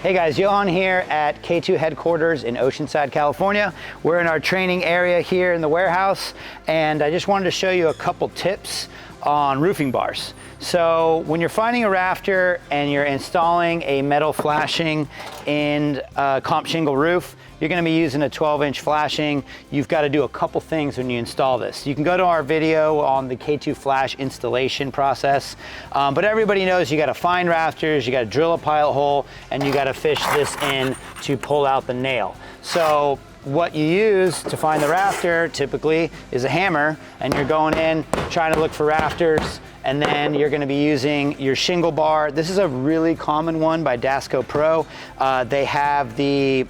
Hey guys, Johan here at K2 headquarters in Oceanside, California. We're in our training area here in the warehouse, and I just wanted to show you a couple tips on roofing bars. So when you're finding a rafter and you're installing a metal flashing in a comp shingle roof, you're going to be using a 12-inch flashing. You've got to do a couple things when you install this. You can go to our video on the K2 flash installation process, but everybody knows you got to find rafters, you got to drill a pilot hole, and you got to fish this in to pull out the nail. So what you use to find the rafter typically is a hammer, and you're going in trying to look for rafters, and then you're going to be using your shingle bar. This is a really common one by Dasco Pro. They have the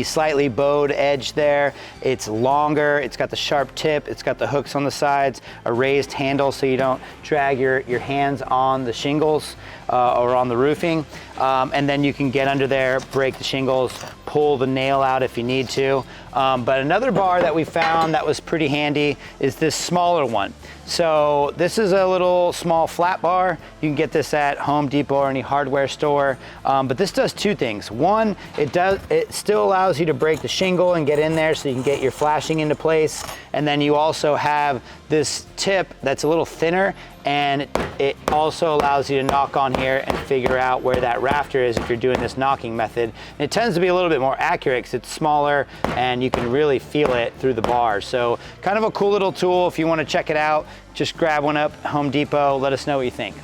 slightly bowed edge there. It's longer, it's got the sharp tip, it's got the hooks on the sides, a raised handle so you don't drag your hands on the shingles or on the roofing. And then you can get under there, break the shingles, pull the nail out if you need to. But another bar that we found that was pretty handy is this smaller one. So this is a little small flat bar. You can get this at Home Depot or any hardware store. But this does two things. One, it still allows you to break the shingle and get in there so you can get your flashing into place. And then you also have this tip that's a little thinner, and it also allows you to knock on here and figure out where that rafter is if you're doing this knocking method. And it tends to be a little bit more accurate because it's smaller and you can really feel it through the bar. So kind of a cool little tool. If you want to check it out, just grab one up, Home Depot. Let us know what you think.